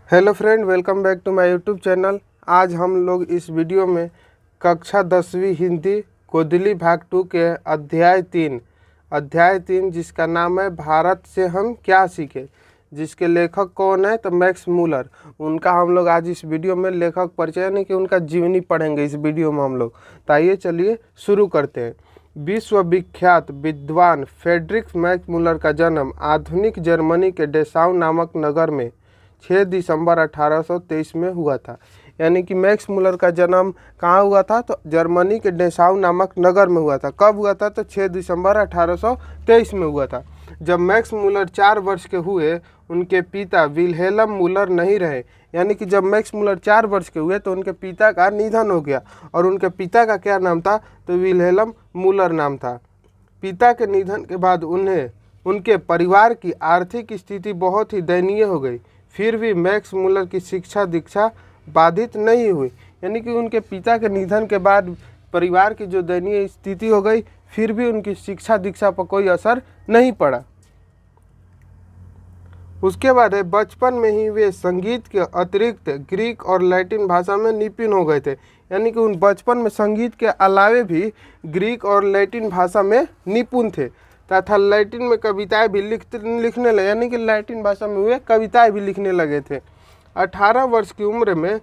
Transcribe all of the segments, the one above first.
Hello friend, welcome back to my YouTube channel. आज हम लोग इस वीडियो में कक्षा 10वीं हिंदी गोदली भाग 2 के अध्याय 3 जिसका नाम है भारत से हम क्या सीखे, जिसके लेखक कौन है तो मैक्स मूलर। उनका हम लोग आज इस वीडियो में लेखक परिचय यानी कि उनका जीवनी पढ़ेंगे इस वीडियो में हम लोग। तो आइए चलिए शुरू करते हैं। विश्वविख्यात विद्वान फ्रेडरिक मैक्स मूलर का जन्म आधुनिक जर्मनी के डेसाउ नामक नगर में 6 दिसंबर 1823 में हुआ था। यानी कि मैक्स मूलर का जन्म कहाँ हुआ था तो जर्मनी के डेसाउ नामक नगर में हुआ था। कब हुआ था तो 6 दिसंबर 1823 में हुआ था। जब मैक्स मूलर 4 वर्ष के हुए, उनके पिता विल्हेल्म मूलर नहीं रहे। यानी कि जब मैक्स मूलर 4 वर्ष के हुए तो उनके पिता का निधन हो गया। और उनके पिता का क्या नाम था तो विल्हेल्म मूलर नाम था। पिता के निधन के बाद उनके परिवार की आर्थिक स्थिति बहुत ही दयनीय हो गई। फिर भी मैक्स मूलर की शिक्षा दीक्षा बाधित नहीं हुई। यानी कि उनके पिता के निधन के बाद परिवार की जो दयनीय स्थिति हो गई, फिर भी उनकी शिक्षा दीक्षा पर कोई असर नहीं पड़ा। उसके बाद है बचपन में ही वे संगीत के अतिरिक्त ग्रीक और लैटिन भाषा में निपुण हो गए थे। यानी कि उन बचपन में संगीत के अलावे भी ग्रीक और लैटिन भाषा में निपुण थे तथा लैटिन में कविताएं भी लिखने लगे। यानी कि लैटिन भाषा में वे कविताएं भी लिखने लगे थे। 18 वर्ष की उम्र में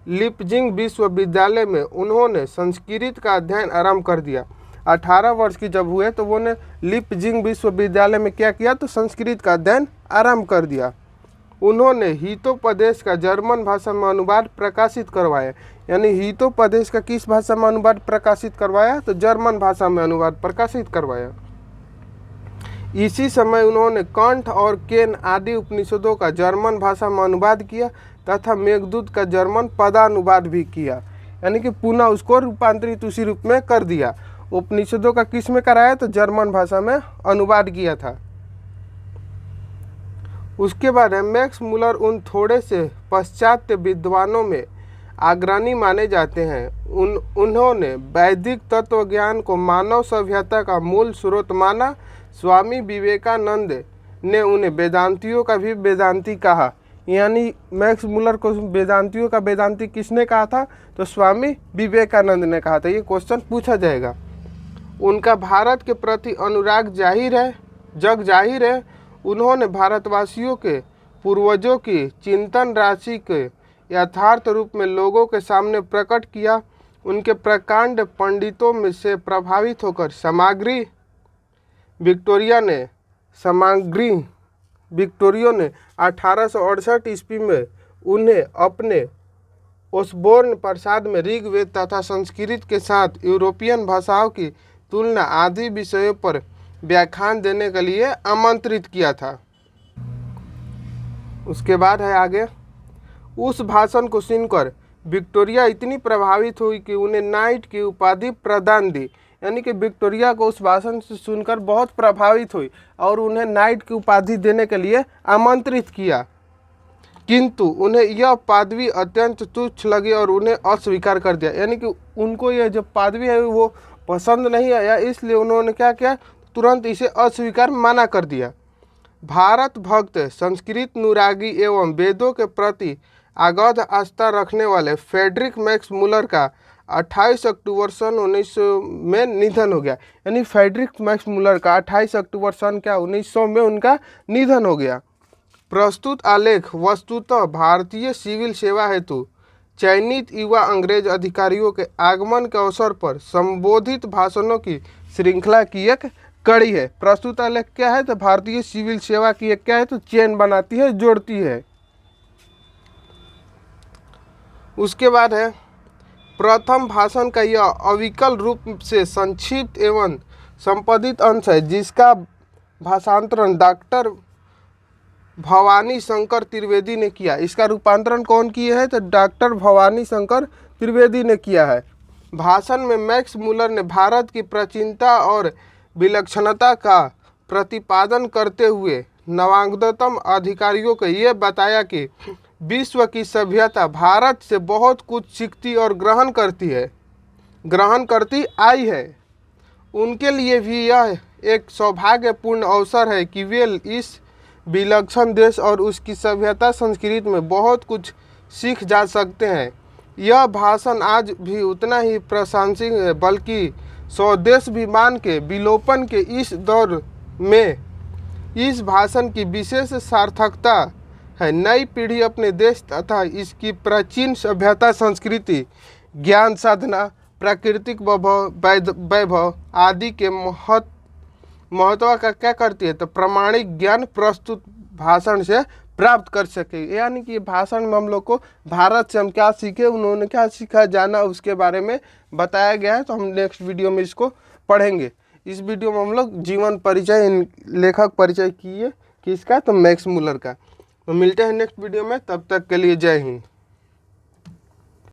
लिपजिंग विश्वविद्यालय में उन्होंने संस्कृत का अध्ययन आरंभ कर दिया। 18 वर्ष की जब हुए तो उन्होंने लिपजिंग विश्वविद्यालय में क्या किया तो संस्कृत का अध्ययन आरंभ कर दिया। उन्होंने हितोपदेश का जर्मन भाषा में अनुवाद प्रकाशित करवाया। यानी हितोपदेश का किस भाषा में अनुवाद प्रकाशित करवाया तो जर्मन भाषा में अनुवाद प्रकाशित करवाया। इसी समय उन्होंने कंठ और केन आदि उपनिषदों का जर्मन भाषा में अनुवाद किया तथा मेघदूत का जर्मन पदानुवाद भी किया। यानी कि पुनः उसको रूपांतरित उसी रूप में कर दिया। उपनिषदों का किस में कराया तो जर्मन भाषा में अनुवाद किया था। उसके बाद मैक्स मूलर उन थोड़े से पाश्चात्य विद्वानों में अग्रणी माने जाते हैं। उन्होंने वैदिक तत्वज्ञान को मानव सभ्यता का मूल स्रोत माना। स्वामी विवेकानंद ने उन्हें वेदांतियों का भी वेदांती कहा। यानी मैक्स मूलर को वेदांतियों का वेदांती किसने कहा था तो स्वामी विवेकानंद ने कहा था। ये क्वेश्चन पूछा जाएगा। उनका भारत के प्रति अनुराग जग जाहिर है। उन्होंने भारतवासियों के पूर्वजों की चिंतन राशि के यथार्थ रूप में लोगों के सामने प्रकट किया। उनके प्रकांड पंडितों में से प्रभावित होकर सामग्री विक्टोरिया ने 1868 ईस्वी में उन्हें अपने ओसबोर्न प्रसाद में ऋग्वेद तथा संस्कृत के साथ यूरोपियन भाषाओं की तुलना आदि विषयों पर व्याख्यान देने के लिए आमंत्रित किया था। उसके बाद है आगे। उस भाषण को सुनकर विक्टोरिया इतनी प्रभावित हुई कि उन्हें नाइट की उपाधि प्रदान दी। यानी कि विक्टोरिया को उस भाषण से सुनकर बहुत प्रभावित हुई और उन्हें नाइट की उपाधि देने के लिए आमंत्रित किया, किंतु उन्हें यह पदवी अत्यंत तुच्छ लगी और उन्हें अस्वीकार कर दिया। यानी कि उनको यह जो पदवी है वो पसंद नहीं आया, इसलिए उन्होंने क्या किया तुरंत इसे अस्वीकार मना कर दिया। भारत भक्त, संस्कृत अनुरागी एवं वेदों के प्रति अगाध आस्था रखने वाले फ्रेडरिक मैक्स मूलर का 28 अक्टूबर सन 1900 में निधन हो गया। यानी फ्रेडरिक मैक्स मूलर का 28 अक्टूबर सन 1900 में उनका निधन हो गया। प्रस्तुत आलेख वस्तुतः भारतीय सिविल सेवा हेतु चयनित युवा अंग्रेज अधिकारियों के आगमन के अवसर पर संबोधित भाषणों की श्रृंखला की एक कड़ी है। प्रस्तुत आलेख क्या है तो भारतीय सिविल सेवा की एक क्या है तो चेन बनाती है, जोड़ती है। उसके बाद है प्रथम भाषण का यह अविकल रूप से संक्षिप्त एवं संपादित अंश है, जिसका भाषांतरण डॉक्टर भवानी शंकर त्रिवेदी ने किया। इसका रूपांतरण कौन किए है तो डॉक्टर भवानी शंकर त्रिवेदी ने किया है। भाषण में मैक्स मूलर ने भारत की प्राचीनता और विलक्षणता का प्रतिपादन करते हुए नवागतम अधिकारियों को ये बताया कि विश्व की सभ्यता भारत से बहुत कुछ सीखती और ग्रहण करती आई है। उनके लिए भी यह एक सौभाग्यपूर्ण अवसर है कि वे इस विलक्षण देश और उसकी सभ्यता संस्कृति में बहुत कुछ सीख जा सकते हैं। यह भाषण आज भी उतना ही प्रासंगिक है, बल्कि स्वदेश अभिमान के विलोपन के इस दौर में इस भाषण की विशेष सार्थकता है। नई पीढ़ी अपने देश तथा इसकी प्राचीन सभ्यता, संस्कृति, ज्ञान साधना, प्राकृतिक वैभव आदि के महत्व का क्या करती है, तो प्रामाणिक ज्ञान प्रस्तुत भाषण से प्राप्त कर सके। यानी कि भाषण में हम लोग को भारत से हम क्या सीखे, उन्होंने क्या सीखा, जाना, उसके बारे में बताया गया है। तो हम नेक्स्ट वीडियो में इसको पढ़ेंगे। इस वीडियो में हम लोग जीवन परिचय, लेखक परिचय किए किसका, तो मैक्स मूलर का। तो मिलते हैं नेक्स्ट वीडियो में, तब तक के लिए जय हिंद।